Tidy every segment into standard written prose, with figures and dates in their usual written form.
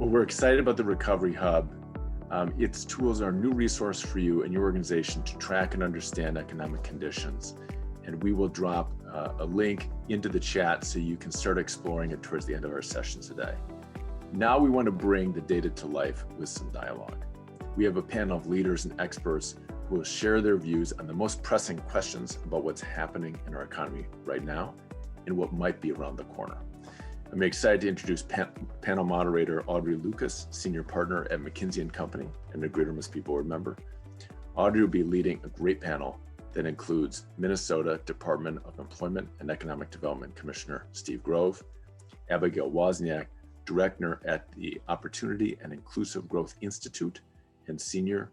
Well, we're excited about the Recovery Hub. Its tools are a new resource for you and your organization to track and understand economic conditions. And we will drop a link into the chat so you can start exploring it towards the end of our session today. Now we want to bring the data to life with some dialogue. We have a panel of leaders and experts who will share their views on the most pressing questions about what's happening in our economy right now and what might be around the corner. I'm excited to introduce panel moderator Audrey Lucas, senior partner at McKinsey & Company and a Greater MSP board member. Audrey will be leading a great panel that includes Minnesota Department of Employment and Economic Development Commissioner Steve Grove, Abigail Wozniak, director at the Opportunity and Inclusive Growth Institute and senior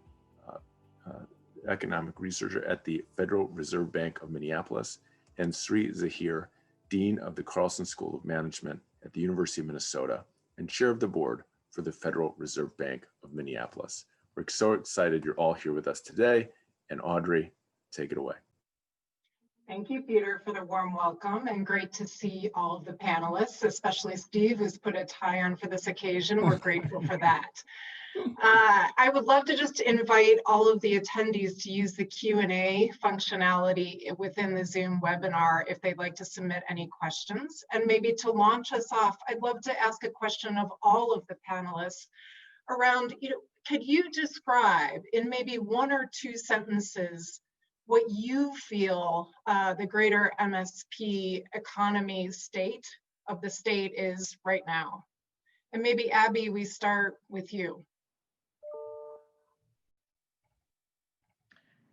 economic researcher at the Federal Reserve Bank of Minneapolis, and Sri Zaheer, Dean of the Carlson School of Management at the University of Minnesota and chair of the board for the Federal Reserve Bank of Minneapolis. We're so excited you're all here with us today. And Audrey, take it away. Thank you, Peter, for the warm welcome, and great to see all of the panelists, especially Steve, who's put a tie on for this occasion. We're grateful for that. I would love to just invite all of the attendees to use the Q&A functionality within the Zoom webinar if they'd like to submit any questions. And maybe to launch us off, I'd love to ask a question of all of the panelists around, could you describe in maybe one or two sentences what you feel the greater MSP economy state of the state is right now? And maybe Abby, we start with you.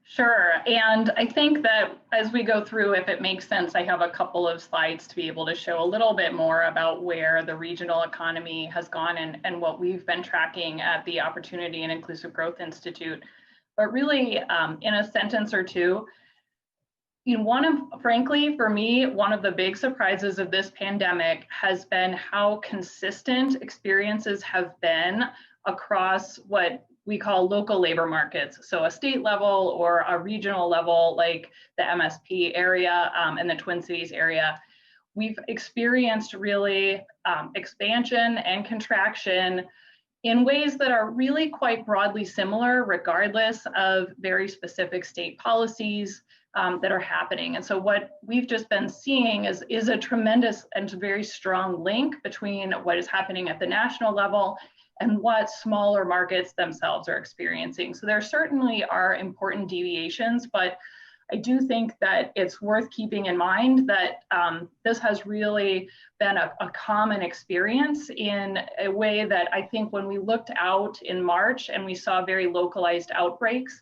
Sure, and I think that as we go through, if it makes sense, I have a couple of slides to be able to show a little bit more about where the regional economy has gone and what we've been tracking at the Opportunity and Inclusive Growth Institute. But really, in a sentence or two, frankly, for me, one of the big surprises of this pandemic has been how consistent experiences have been across what we call local labor markets. So a state level or a regional level, like the MSP area and the Twin Cities area. We've experienced really expansion and contraction in ways that are really quite broadly similar, regardless of very specific state policies that are happening. And so what we've just been seeing is a tremendous and very strong link between what is happening at the national level and what smaller markets themselves are experiencing. So there certainly are important deviations, but I do think that it's worth keeping in mind that this has really been a common experience in a way that I think when we looked out in March and we saw very localized outbreaks,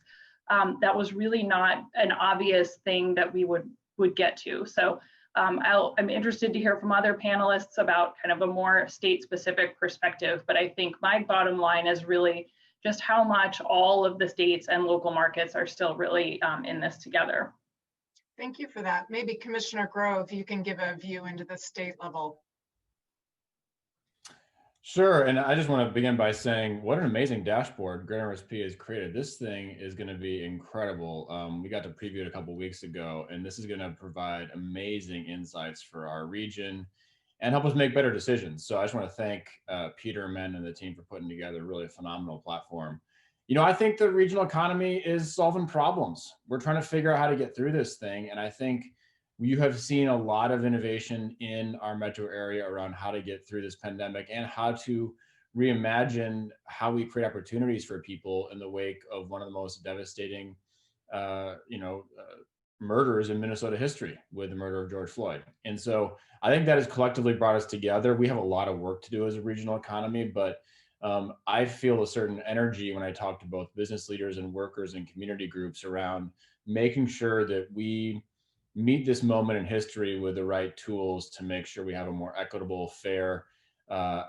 that was really not an obvious thing that we would get to. So I'm interested to hear from other panelists about kind of a more state-specific perspective, but I think my bottom line is really just how much all of the states and local markets are still really in this together. Thank you for that. Maybe Commissioner Grove, you can give a view into the state level. Sure, and I just want to begin by saying what an amazing dashboard Greater MSP has created. This thing is going to be incredible. We got to preview it a couple of weeks ago, and this is going to provide amazing insights for our region and help us make better decisions. So I just want to thank Peter, Men, and the team for putting together a really phenomenal platform. I think the regional economy is solving problems. We're trying to figure out how to get through this thing, and I think you have seen a lot of innovation in our metro area around how to get through this pandemic and how to reimagine how we create opportunities for people in the wake of one of the most devastating, murders in Minnesota history with the murder of George Floyd. And so I think that has collectively brought us together. We have a lot of work to do as a regional economy, but I feel a certain energy when I talk to both business leaders and workers and community groups around making sure that we meet this moment in history with the right tools to make sure we have a more equitable, fair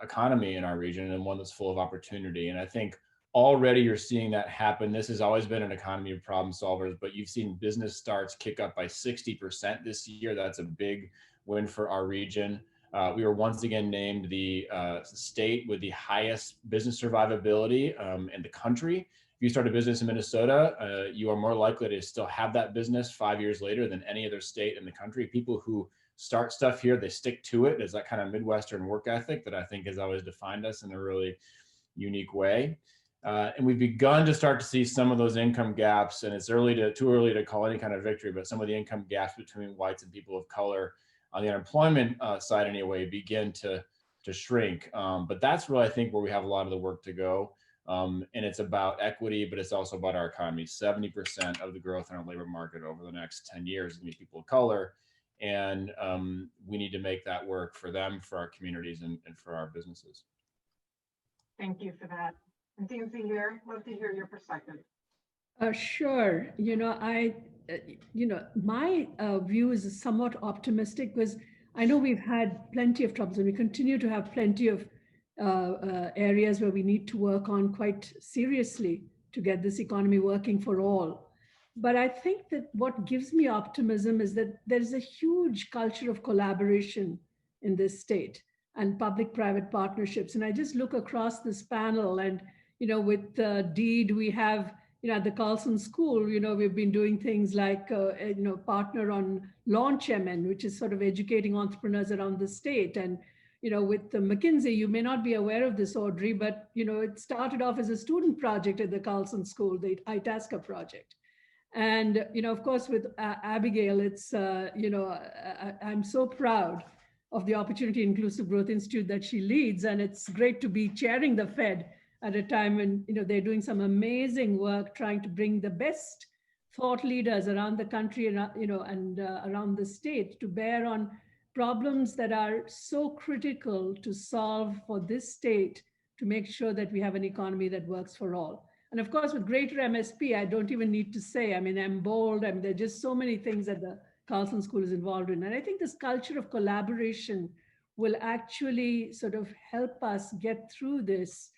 economy in our region and one that's full of opportunity. And I think already you're seeing that happen. This has always been an economy of problem solvers, but you've seen business starts kick up by 60% this year. That's a big win for our region. We were once again named the state with the highest business survivability in the country. If you start a business in Minnesota, you are more likely to still have that business 5 years later than any other state in the country. People who start stuff here, they stick to it. There's that kind of Midwestern work ethic that I think has always defined us in a really unique way. And we've begun to start to see some of those income gaps, and it's too early to call any kind of victory, but some of the income gaps between whites and people of color on the unemployment side anyway begin to shrink. But that's really, I think, where we have a lot of the work to go. And it's about equity, but it's also about our economy. 70% of the growth in our labor market over the next 10 years is going to be people of color. And we need to make that work for them, for our communities, and for our businesses. Thank you for that. And Dean Zaheer, love to hear your perspective. Sure. My view is somewhat optimistic because I know we've had plenty of troubles and we continue to have plenty of areas where we need to work on quite seriously to get this economy working for all. But I think that what gives me optimism is that there's a huge culture of collaboration in this state and public-private partnerships. And I just look across this panel and, with DEED, we have, at the Carlson School, we've been doing things like, partner on Launch MN, which is sort of educating entrepreneurs around the state. And, with the McKinsey, you may not be aware of this, Audrey, but, it started off as a student project at the Carlson School, the Itasca project. And, of course, with Abigail, it's, I'm so proud of the Opportunity Inclusive Growth Institute that she leads. And it's great to be chairing the Fed at a time when they're doing some amazing work trying to bring the best thought leaders around the country and around the state to bear on problems that are so critical to solve for this state to make sure that we have an economy that works for all. And of course, with greater MSP, I don't even need to say, I'm bold. There are just so many things that the Carlson School is involved in. And I think this culture of collaboration will actually sort of help us get through this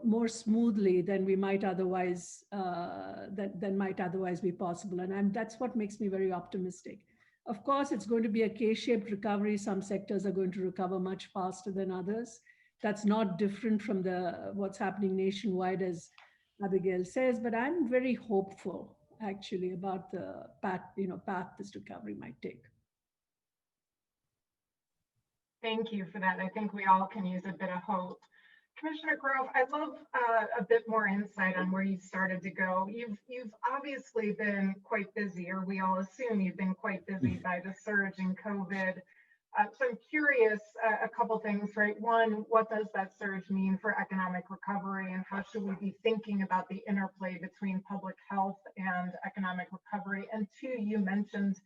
more smoothly than we might otherwise than might otherwise be possible. And that's what makes me very optimistic. Of course, it's going to be a K-shaped recovery. Some sectors are going to recover much faster than others. That's not different from what's happening nationwide, as Abigail says, but I'm very hopeful actually about the path this recovery might take. Thank you for that. I think we all can use a bit of hope. Commissioner Grove, I'd love a bit more insight on where you started to go. You've obviously been quite busy, or we all assume you've been quite busy by the surge in COVID. So I'm curious, a couple things, right? One, what does that surge mean for economic recovery, and how should we be thinking about the interplay between public health and economic recovery? And two, you mentioned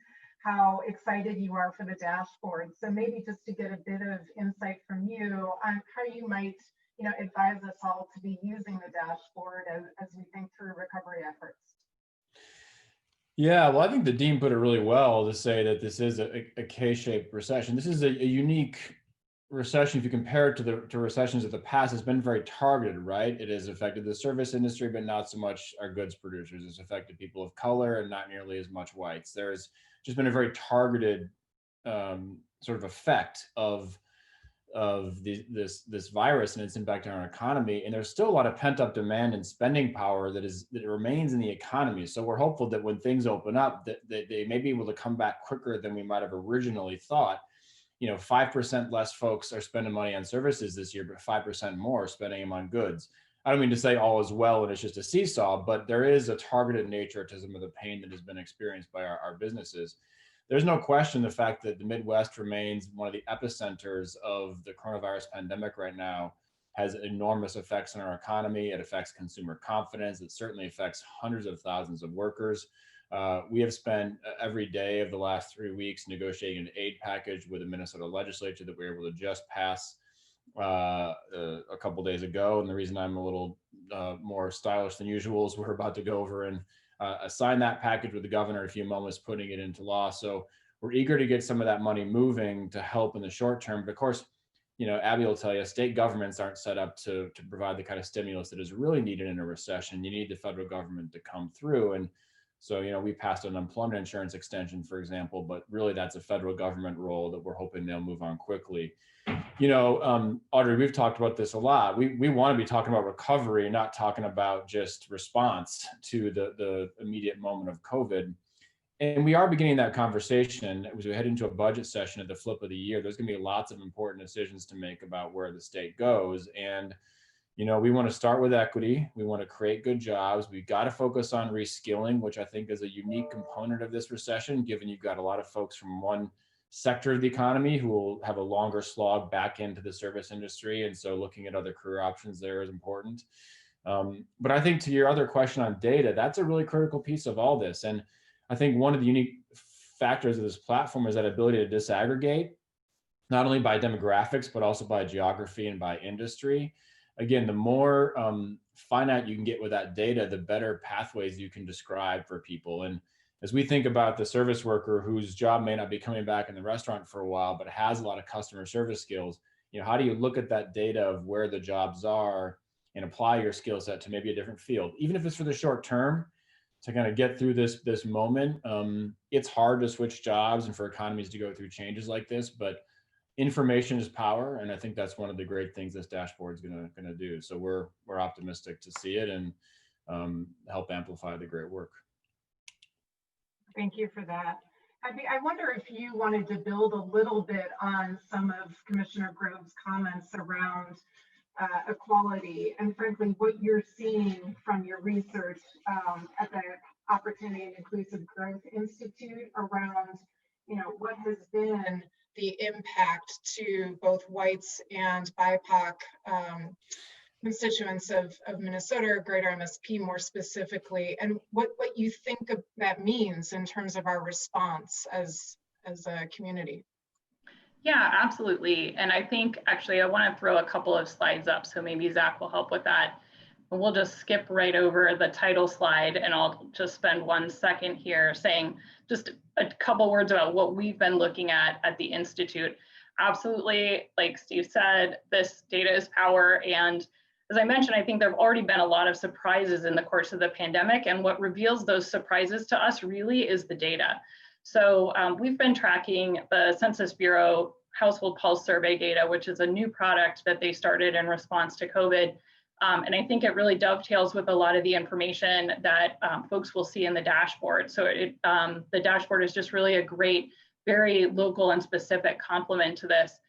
how excited you are for the dashboard. So maybe just to get a bit of insight from you on how you might advise us all to be using the dashboard as we think through recovery efforts. Yeah, well, I think the Dean put it really well to say that this is a K-shaped recession. This is a unique recession. If you compare it to recessions of the past, it's been very targeted, right? It has affected the service industry, but not so much our goods producers. It's affected people of color and not nearly as much whites. There's just been a very targeted sort of effect of this virus and its impact on our economy. And there's still a lot of pent up demand and spending power that remains in the economy. So we're hopeful that when things open up, that they may be able to come back quicker than we might have originally thought. 5% less folks are spending money on services this year, but 5% more are spending them on goods. I don't mean to say all is well and it's just a seesaw, but there is a targeted nature to some of the pain that has been experienced by our businesses. There's no question the fact that the Midwest remains one of the epicenters of the coronavirus pandemic right now has enormous effects on our economy. It affects consumer confidence. It certainly affects hundreds of thousands of workers. We have spent every day of the last 3 weeks negotiating an aid package with the Minnesota legislature that we were able to just pass a couple days ago. And the reason I'm a little more stylish than usual is we're about to go over and assign that package with the governor in a few moments, putting it into law. So we're eager to get some of that money moving to help in the short term. But of course, Abby will tell you, state governments aren't set up to provide the kind of stimulus that is really needed in a recession. You need the federal government to come through. And so, we passed an unemployment insurance extension, for example, but really that's a federal government role that we're hoping they'll move on quickly. Audrey, we've talked about this a lot. We want to be talking about recovery, not talking about just response to the immediate moment of COVID. And we are beginning that conversation as we head into a budget session at the flip of the year. There's going to be lots of important decisions to make about where the state goes. And, you know, we want to start with equity. We want to create good jobs. We've got to focus on reskilling, which I think is a unique component of this recession, given you've got a lot of folks from one sector of the economy who will have a longer slog back into the service industry. And so looking at other career options there is important. But I think to your other question on data, that's a really critical piece of all this. And I think one of the unique factors of this platform is that ability to disaggregate, not only by demographics, but also by geography and by industry. Again, the more finite you can get with that data, the better pathways you can describe for people. And as we think about the service worker whose job may not be coming back in the restaurant for a while, but has a lot of customer service skills, you know, how do you look at that data of where the jobs are and apply your skill set to maybe a different field, even if it's for the short term, to kind of get through this moment. It's hard to switch jobs and for economies to go through changes like this, but information is power, and I think that's one of the great things this dashboard is going to do. So we're optimistic to see it and help amplify the great work. Thank you for that. I wonder if you wanted to build a little bit on some of Commissioner Grove's comments around equality, and frankly, what you're seeing from your research at the Opportunity and Inclusive Growth Institute around, you know, what has been the impact to both whites and BIPOC constituents of Minnesota, or greater MSP more specifically, and what you think that means in terms of our response as a community. Yeah, absolutely. And I think actually I want to throw a couple of slides up, so maybe Zach will help with that. And we'll just skip right over the title slide, and I'll just spend 1 second here saying just a couple words about what we've been looking at the Institute. Absolutely, like Steve said, this data is power. And as I mentioned, I think there have already been a lot of surprises in the course of the pandemic. And what reveals those surprises to us really is the data. So we've been tracking the Census Bureau Household Pulse Survey data, which is a new product that they started in response to COVID. And I think it really dovetails with a lot of the information that folks will see in the dashboard. So the dashboard is just really a great, very local and specific complement to this.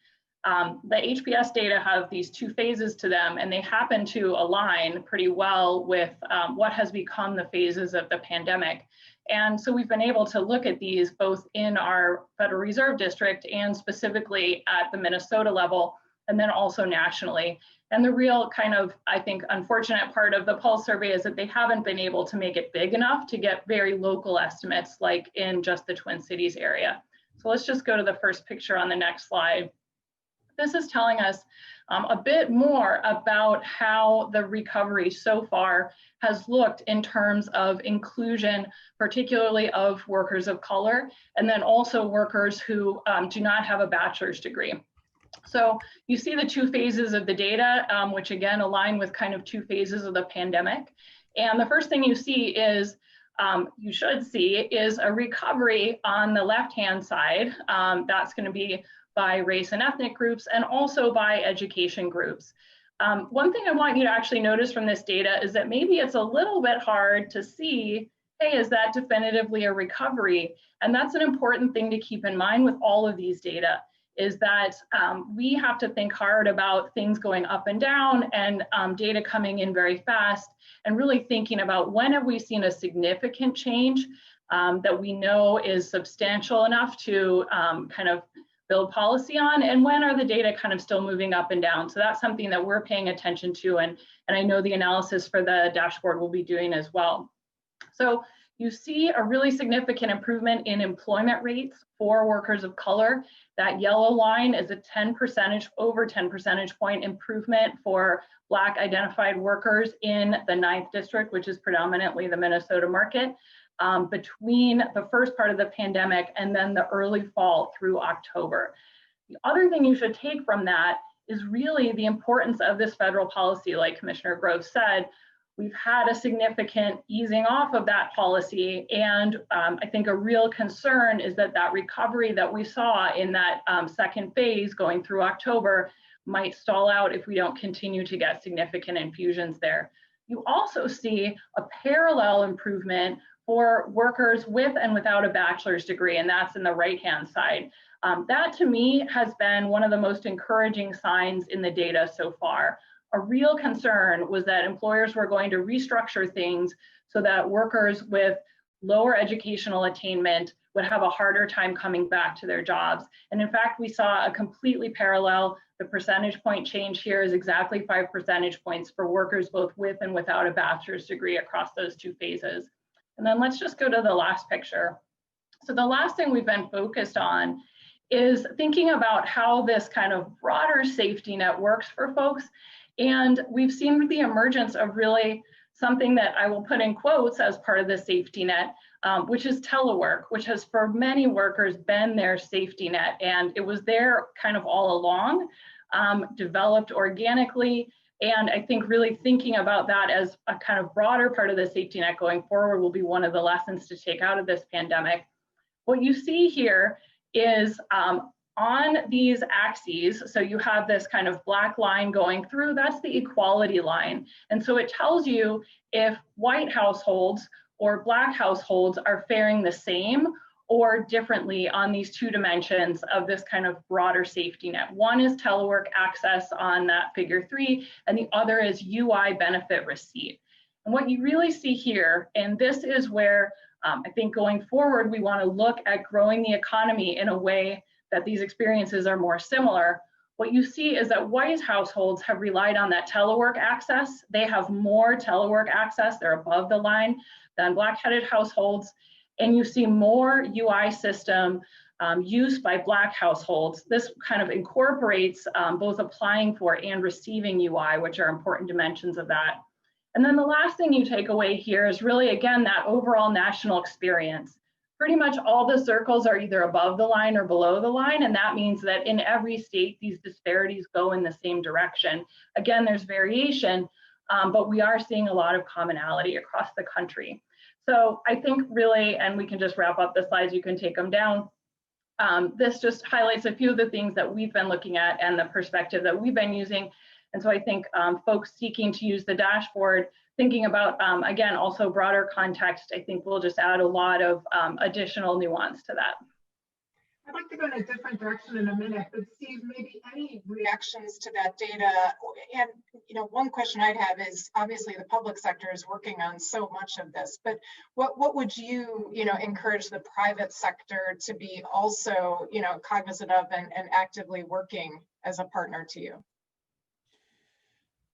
The HPS data have these two phases to them, and they happen to align pretty well with what has become the phases of the pandemic. And so we've been able to look at these both in our Federal Reserve District and specifically at the Minnesota level, and then also nationally. And the real kind of, I think, unfortunate part of the Pulse survey is that they haven't been able to make it big enough to get very local estimates like in just the Twin Cities area. So let's just go to the first picture on the next slide. This is telling us a bit more about how the recovery so far has looked in terms of inclusion, particularly of workers of color, and then also workers who do not have a bachelor's degree. So you see the two phases of the data, which again align with kind of two phases of the pandemic. And the first thing you see is, you should see, is a recovery on the left-hand side. That's going to be by race and ethnic groups, and also by education groups. One thing I want you to actually notice from this data is that maybe it's a little bit hard to see, hey, is that definitively a recovery? And that's an important thing to keep in mind with all of these data, is that we have to think hard about things going up and down and data coming in very fast, and really thinking about when have we seen a significant change that we know is substantial enough to kind of build policy on, and when are the data kind of still moving up and down. So that's something that we're paying attention to, and I know the analysis for the dashboard will be doing as well. So you see a really significant improvement in employment rates for workers of color. That yellow line is a over 10 percentage point improvement for Black identified workers in the 9th district, which is predominantly the Minnesota market, between the first part of the pandemic and then the early fall through October. The other thing you should take from that is really the importance of this federal policy. Like Commissioner Grove said, we've had a significant easing off of that policy, and I think a real concern is that that recovery that we saw in that second phase going through October might stall out if we don't continue to get significant infusions there. You also see a parallel improvement for workers with and without a bachelor's degree, and that's in the right-hand side. That to me has been one of the most encouraging signs in the data so far. A real concern was that employers were going to restructure things so that workers with lower educational attainment would have a harder time coming back to their jobs. And in fact, we saw a completely parallel. The percentage point change here is exactly 5 percentage points for workers both with and without a bachelor's degree across those two phases. And then let's just go to the last picture. So the last thing we've been focused on is thinking about how this kind of broader safety net works for folks. And we've seen the emergence of really something that I will put in quotes as part of the safety net, which is telework, which has for many workers been their safety net. And it was there kind of all along, developed organically. And I think really thinking about that as a kind of broader part of the safety net going forward will be one of the lessons to take out of this pandemic. What you see here is on these axes, so you have this kind of black line going through, that's the equality line. And so it tells you if white households or Black households are faring the same or differently on these two dimensions of this kind of broader safety net. One is telework access on that figure 3, and the other is UI benefit receipt. And what you really see here, and this is where I think going forward, we want to look at growing the economy in a way that these experiences are more similar. What you see is that white households have relied on that telework access. They have more telework access, they're above the line, than Black-headed households. And you see more UI system used by Black households. This kind of incorporates both applying for and receiving UI, which are important dimensions of that. And then the last thing you take away here is really, again, that overall national experience. Pretty much all the circles are either above the line or below the line, and that means that in every state, these disparities go in the same direction. Again, there's variation, but we are seeing a lot of commonality across the country. So I think really, and we can just wrap up the slides, you can take them down. This just highlights a few of the things that we've been looking at and the perspective that we've been using. And so I think folks seeking to use the dashboard, thinking about, again, also broader context, I think we'll just add a lot of additional nuance to that. I'd like to go in a different direction in a minute, but Steve, maybe any reactions to that data? And one question I'd have is, obviously the public sector is working on so much of this, but what would you encourage the private sector to be also cognizant of and actively working as a partner to you?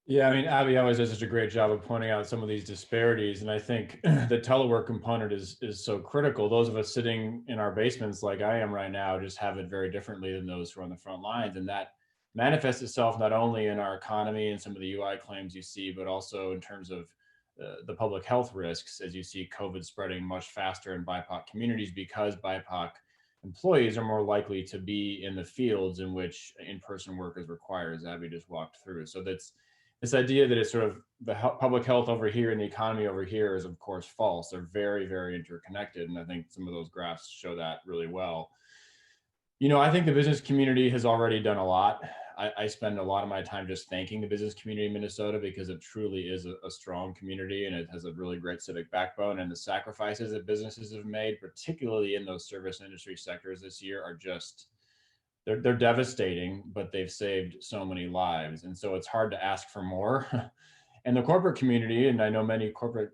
Yeah, I mean, Abby always does such a great job of pointing out some of these disparities. And I think the telework component is so critical. Those of us sitting in our basements like I am right now just have it very differently than those who are on the front lines. And that manifests itself not only in our economy and some of the UI claims you see, but also in terms of the public health risks, as you see COVID spreading much faster in BIPOC communities because BIPOC employees are more likely to be in the fields in which in-person work is required, as Abby just walked through. So that's this idea that it's sort of the public health over here and the economy over here is, of course, false. They're very, very interconnected. And I think some of those graphs show that really well. I think the business community has already done a lot. I spend a lot of my time just thanking the business community in Minnesota because it truly is a strong community and it has a really great civic backbone. And the sacrifices that businesses have made, particularly in those service industry sectors this year, are just they're devastating, but they've saved so many lives. And so it's hard to ask for more. And the corporate community, and I know many corporates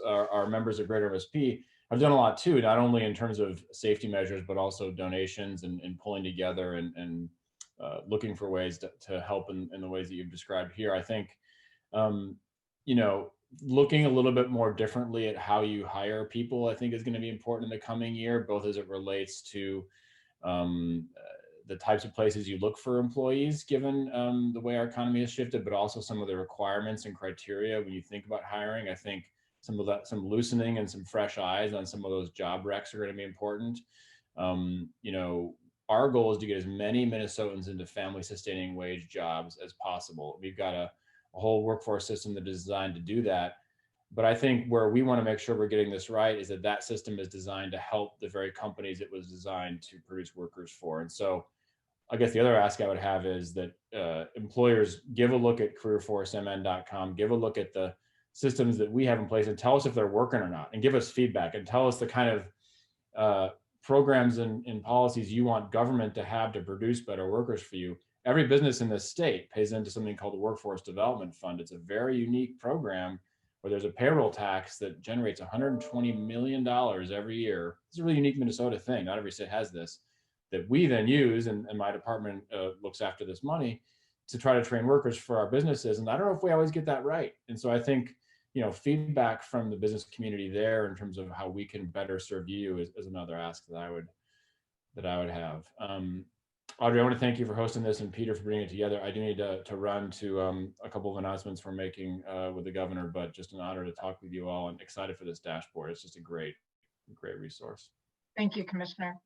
are members of Greater MSP, have done a lot too, not only in terms of safety measures, but also donations and pulling together and looking for ways to help in the ways that you've described here. I think, looking a little bit more differently at how you hire people, I think is going to be important in the coming year, both as it relates to the types of places you look for employees, given the way our economy has shifted, but also some of the requirements and criteria when you think about hiring. I think some loosening and some fresh eyes on some of those job recs are going to be important. Our goal is to get as many Minnesotans into family sustaining wage jobs as possible. We've got a whole workforce system that is designed to do that. But I think where we want to make sure we're getting this right is that system is designed to help the very companies it was designed to produce workers for. And so I guess the other ask I would have is that employers give a look at careerforcemn.com, give a look at the systems that we have in place and tell us if they're working or not, and give us feedback and tell us the kind of programs and policies you want government to have to produce better workers for you. Every business in this state pays into something called the Workforce Development Fund. It's a very unique program where there's a payroll tax that generates $120 million every year. It's a really unique Minnesota thing. Not every state has this, that we then use, and my department looks after this money to try to train workers for our businesses. And I don't know if we always get that right. And so I think, feedback from the business community there in terms of how we can better serve you is another ask that I would have. Audrey, I want to thank you for hosting this, and Peter for bringing it together. I do need to run to a couple of announcements we're making with the governor, but just an honor to talk with you all and excited for this dashboard. It's just a great resource. Thank you, Commissioner.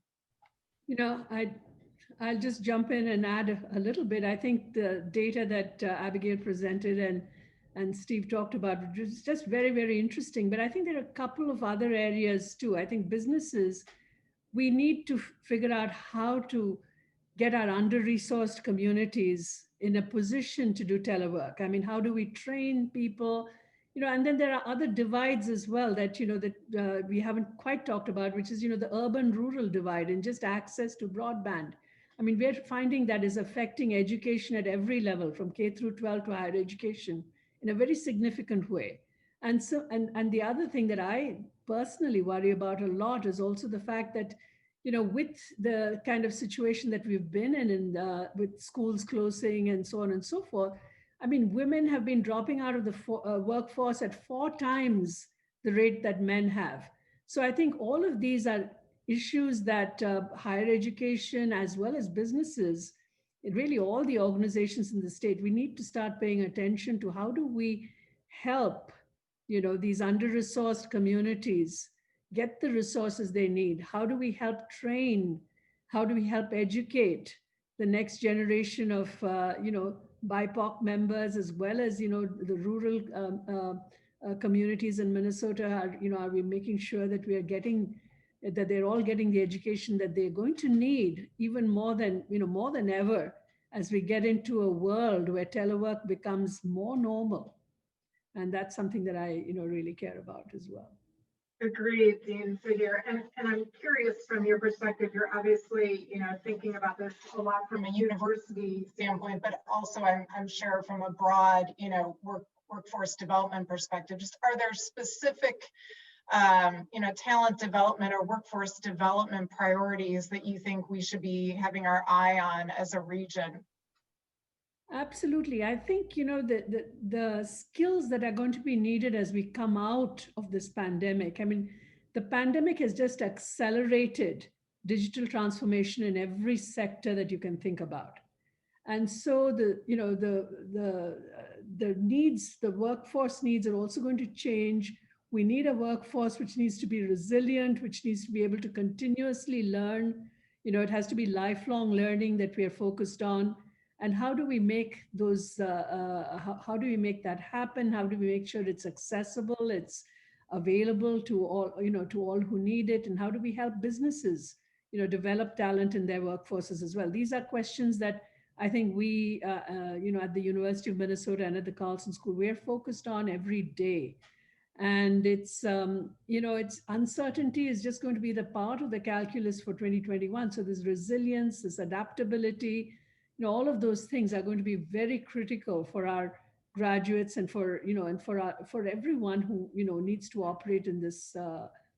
I'll just jump in and add a little bit. I think the data that Abigail presented and Steve talked about was just very, very interesting. But I think there are a couple of other areas too. I think businesses, we need to figure out how to get our under-resourced communities in a position to do telework. I mean, how do we train people? And then there are other divides as well that, that we haven't quite talked about, which is, the urban-rural divide and just access to broadband. I mean, we're finding that is affecting education at every level, from K through 12 to higher education, in a very significant way. And so, and the other thing that I personally worry about a lot is also the fact that, with the kind of situation that we've been in with schools closing and so on and so forth, I mean, women have been dropping out of the workforce at 4 times the rate that men have. So I think all of these are issues that higher education as well as businesses, really all the organizations in the state, we need to start paying attention to how do we help, these under-resourced communities get the resources they need? How do we help train? How do we help educate the next generation of, BIPOC members, as well as, the rural communities in Minnesota? Are we making sure that we are getting, that they're all getting the education that they're going to need, even more than ever, as we get into a world where telework becomes more normal? And that's something that I, really care about as well. Agreed, Dean Zaheer. And I'm curious, from your perspective, you're obviously, thinking about this a lot from a university standpoint, but also I'm sure from a broad, workforce development perspective. Just, are there specific, talent development or workforce development priorities that you think we should be having our eye on as a region? Absolutely. I think, the skills that are going to be needed as we come out of this pandemic. I mean, the pandemic has just accelerated digital transformation in every sector that you can think about. And so the needs, the workforce needs are also going to change. We need a workforce which needs to be resilient, which needs to be able to continuously learn. It has to be lifelong learning that we are focused on. And how do we make those, how do we make that happen? How do we make sure it's accessible, it's available to all, to all who need it? And how do we help businesses, develop talent in their workforces as well? These are questions that I think we, at the University of Minnesota and at the Carlson School, we're focused on every day. And it's, it's uncertainty is just going to be the part of the calculus for 2021. So this resilience, this adaptability, all of those things are going to be very critical for our graduates and for, and for everyone who, needs to operate in this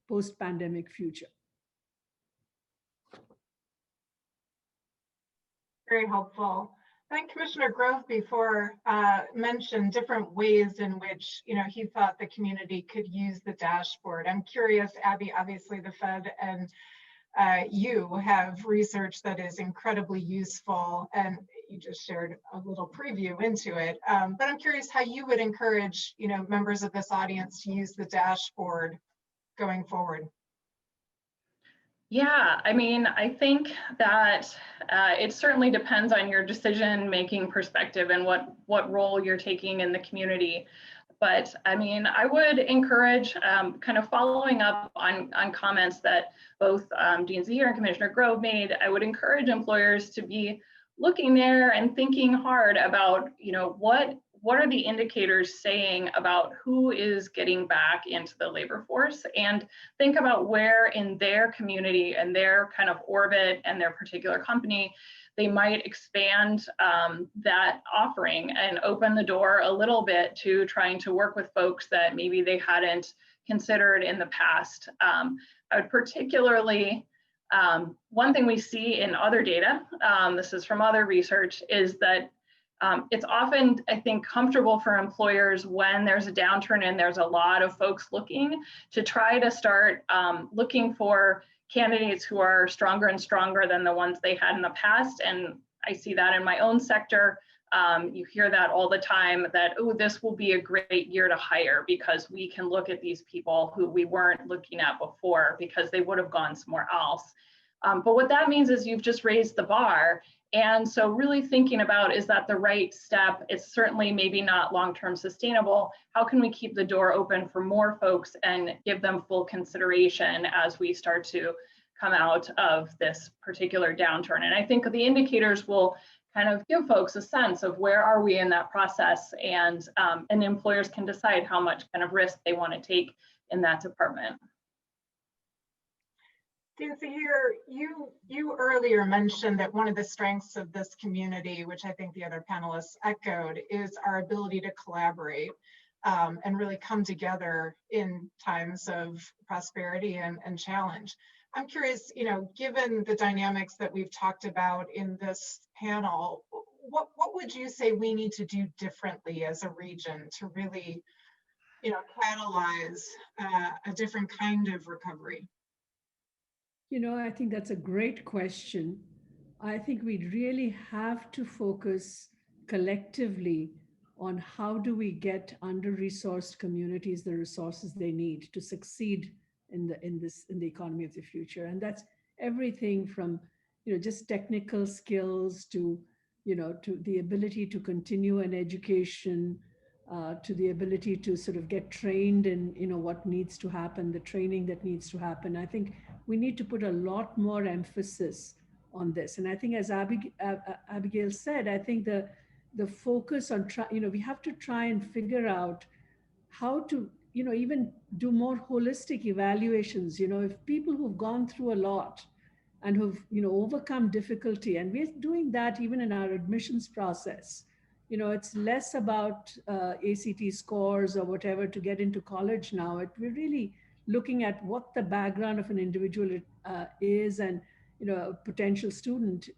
post-pandemic future. Very helpful. I think Commissioner Grove before mentioned different ways in which, he thought the community could use the dashboard. I'm curious, Abby, obviously the Fed and you have research that is incredibly useful, and you just shared a little preview into it. But I'm curious how you would encourage, members of this audience to use the dashboard going forward. Yeah, I mean, I think that it certainly depends on your decision-making perspective and what role you're taking in the community. But I mean, I would encourage kind of following up on comments that both Dean Zaheer and Commissioner Grove made. I would encourage employers to be looking there and thinking hard about, what are the indicators saying about who is getting back into the labor force, and think about where in their community and their kind of orbit and their particular company they might expand that offering and open the door a little bit to trying to work with folks that maybe they hadn't considered in the past. I would particularly, one thing we see in other data, this is from other research, is that it's often, I think, comfortable for employers when there's a downturn and there's a lot of folks looking to try to start looking for candidates who are stronger and stronger than the ones they had in the past. And I see that in my own sector. You hear that all the time, that, oh, this will be a great year to hire because we can look at these people who we weren't looking at before because they would have gone somewhere else. But what that means is you've just raised the bar. And so really thinking about, is that the right step? It's certainly maybe not long-term sustainable. How can we keep the door open for more folks and give them full consideration as we start to come out of this particular downturn? And I think the indicators will kind of give folks a sense of where are we in that process, and employers can decide how much kind of risk they want to take in that department. Zaheer, you earlier mentioned that one of the strengths of this community, which I think the other panelists echoed, is our ability to collaborate and really come together in times of prosperity and challenge. I'm curious, given the dynamics that we've talked about in this panel, what would you say we need to do differently as a region to really, catalyze a different kind of recovery? I think that's a great question. I think we really have to focus collectively on how do we get under-resourced communities the resources they need to succeed in the economy of the future. And that's everything from just technical skills to to the ability to continue an education, to the ability to sort of get trained in what needs to happen, the training that needs to happen. I think we need to put a lot more emphasis on this. And I think, as Abigail said, I think the focus on we have to try and figure out how to even do more holistic evaluations. If people who've gone through a lot and who've overcome difficulty, and we're doing that even in our admissions process. It's less about ACT scores or whatever to get into college now. We're really looking at what the background of an individual is, and a potential student,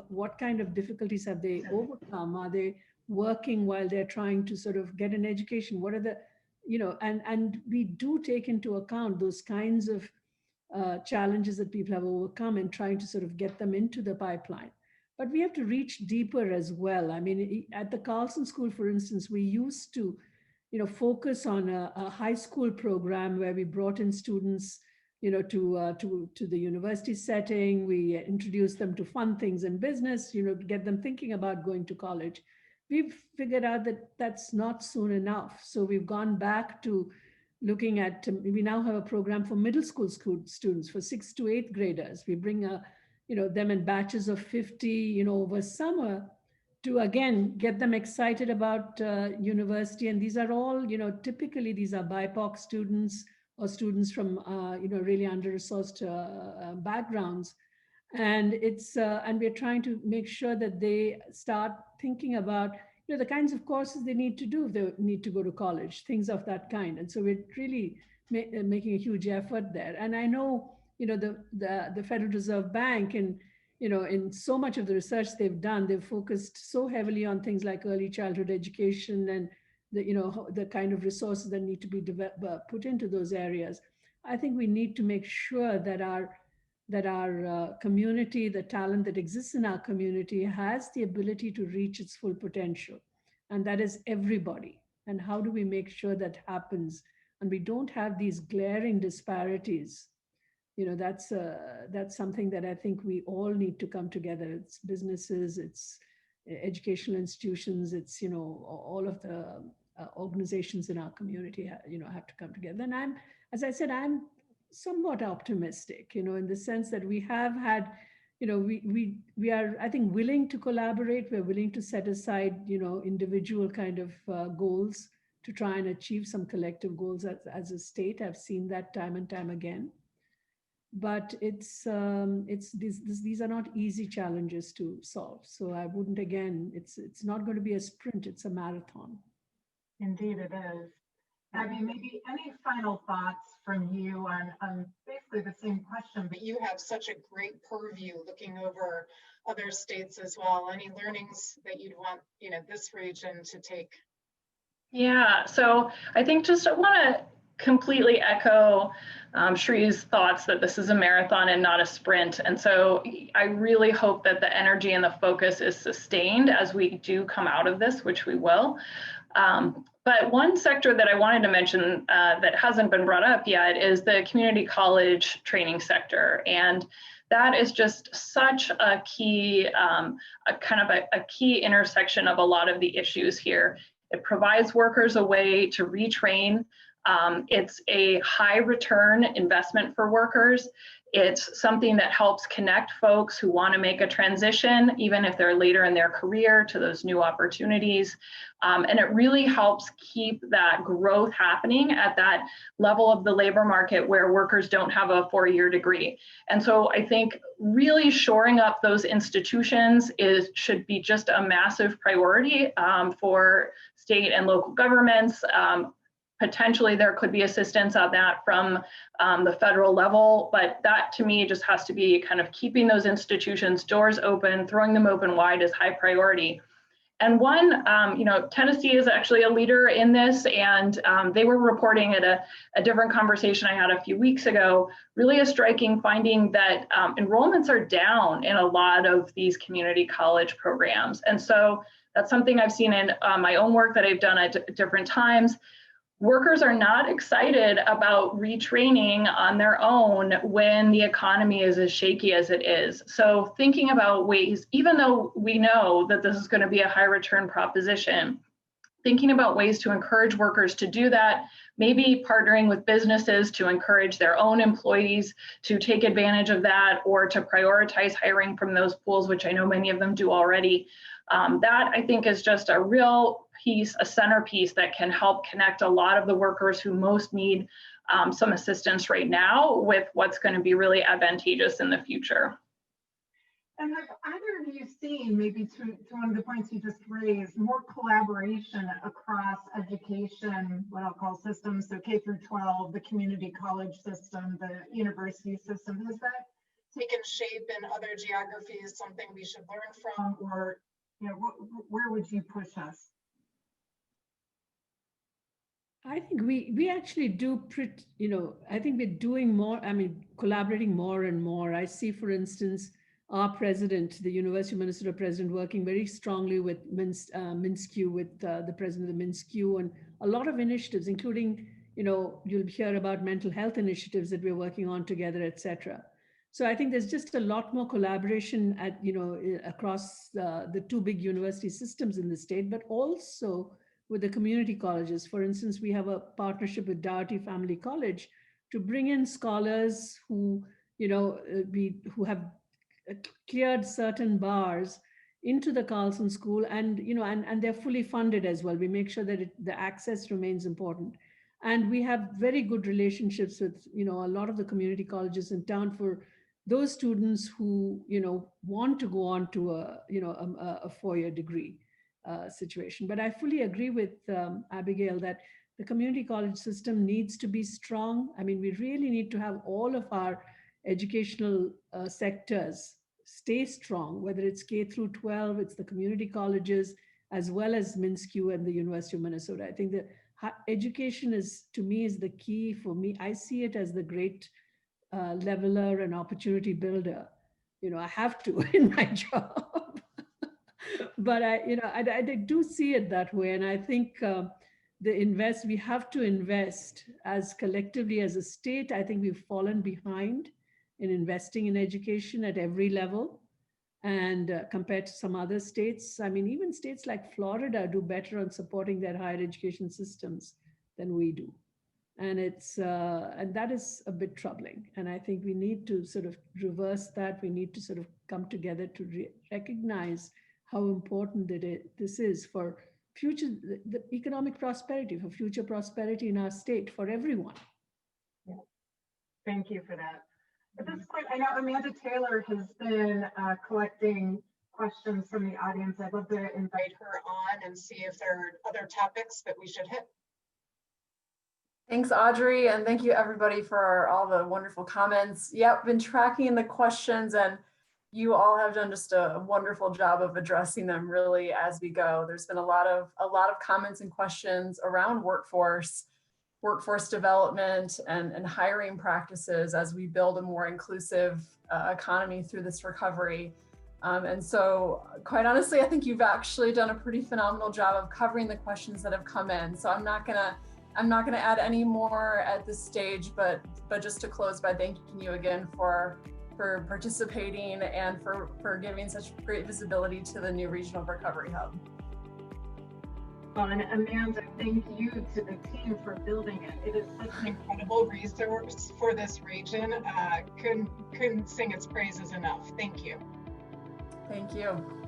what kind of difficulties have they overcome? Are they working while they're trying to sort of get an education? What are the, and we do take into account those kinds of challenges that people have overcome and trying to sort of get them into the pipeline. But we have to reach deeper as well. I mean, at the Carlson School, for instance, we used to, focus on a high school program where we brought in students, to the university setting. We introduced them to fun things in business, to get them thinking about going to college. We've figured out that that's not soon enough. So we've gone back to looking at, we now have a program for middle school students, for 6th to 8th graders. We bring them in batches of 50, over summer, to again get them excited about university. And these are all, typically these are BIPOC students or students from really under-resourced backgrounds. And and we're trying to make sure that they start thinking about the kinds of courses they need to do if they need to go to college, things of that kind. And so we're really making a huge effort there. And I know the Federal Reserve Bank, and in so much of the research they've done, they've focused so heavily on things like early childhood education and the kind of resources that need to be put into those areas. I think we need to make sure that our community, the talent that exists in our community, has the ability to reach its full potential, and that is everybody. And how do we make sure that happens, and we don't have these glaring disparities? That's something that I think we all need to come together. It's businesses, it's educational institutions, it's all of the organizations in our community have to come together. And as I said, I'm somewhat optimistic, in the sense that we have had we are, I think, willing to collaborate. We're willing to set aside, individual kind of goals to try and achieve some collective goals as a state. I've seen that time and time again. But these are not easy challenges to solve. So I wouldn't, again, it's not going to be a sprint, it's a marathon. Indeed it is. Abby, maybe any final thoughts from you on basically the same question, but you have such a great purview looking over other states as well. Any learnings that you'd want, this region to take? Yeah, so I think just I want to completely echo Shree's thoughts that this is a marathon and not a sprint. And so I really hope that the energy and the focus is sustained as we do come out of this, which we will. But one sector that I wanted to mention that hasn't been brought up yet is the community college training sector. And that is just such a key, a key intersection of a lot of the issues here. It provides workers a way to retrain. It's a high return investment for workers. It's something that helps connect folks who want to make a transition, even if they're later in their career, to those new opportunities. And it really helps keep that growth happening at that level of the labor market where workers don't have a 4-year degree. And so I think really shoring up those institutions should be just a massive priority for state and local governments. Potentially there could be assistance on that from the federal level, but that to me just has to be kind of keeping those institutions' doors open, throwing them open wide is high priority. And one, Tennessee is actually a leader in this, and they were reporting at a different conversation I had a few weeks ago, really a striking finding that enrollments are down in a lot of these community college programs. And so that's something I've seen in my own work that I've done at different times. Workers are not excited about retraining on their own when the economy is as shaky as it is. So thinking about ways, even though we know that this is going to be a high return proposition, thinking about ways to encourage workers to do that, maybe partnering with businesses to encourage their own employees to take advantage of that, or to prioritize hiring from those pools, which I know many of them do already. That I think is just a real piece, a centerpiece that can help connect a lot of the workers who most need some assistance right now with what's going to be really advantageous in the future. And have either of you seen, maybe to one of the points you just raised, more collaboration across education, what I'll call systems, so K through 12, the community college system, the university system? Has that taken shape in other geographies, something we should learn from, or where would you push us? I think we actually do I think we're doing more, collaborating more and more. I see, for instance, our president, the University of Minnesota president, working very strongly with MINSCU, with the president of the MINSCU, and a lot of initiatives, including, you'll hear about mental health initiatives that we're working on together, etc. So I think there's just a lot more collaboration at, across the two big university systems in the state, but also with the community colleges. For instance, we have a partnership with Doherty Family College to bring in scholars who, who have cleared certain bars into the Carlson School, and and they're fully funded as well. We make sure that the access remains important, and we have very good relationships with a lot of the community colleges in town for those students who want to go on to a 4-year degree situation. But I fully agree with Abigail that the community college system needs to be strong. We really need to have all of our educational sectors stay strong, whether it's K through 12, it's the community colleges, as well as MINSCU and the University of Minnesota. I think that education is, to me, is the key for me. I see it as the great leveler and opportunity builder. I have to in my job. But I do see it that way, and I think we have to invest as collectively as a state. I think we've fallen behind in investing in education at every level, and compared to some other states, even states like Florida do better on supporting their higher education systems than we do, and and that is a bit troubling. And I think we need to sort of reverse that. We need to sort of come together to recognize how important this is for future, the economic prosperity, for future prosperity in our state, for everyone. Yeah. Thank you for that. At this point, I know Amanda Taylor has been collecting questions from the audience. I'd love to invite her on and see if there are other topics that we should hit. Thanks, Audrey, and thank you everybody for all the wonderful comments. Yep, been tracking the questions, and you all have done just a wonderful job of addressing them really as we go. There's been a lot of comments and questions around workforce development and hiring practices as we build a more inclusive economy through this recovery. And so quite honestly, I think you've actually done a pretty phenomenal job of covering the questions that have come in. So I'm not gonna add any more at this stage, but just to close by thanking you again for participating and for giving such great visibility to the new Regional Recovery Hub. And Amanda, thank you to the team for building it. It is such an incredible resource for this region. Couldn't sing its praises enough. Thank you. Thank you.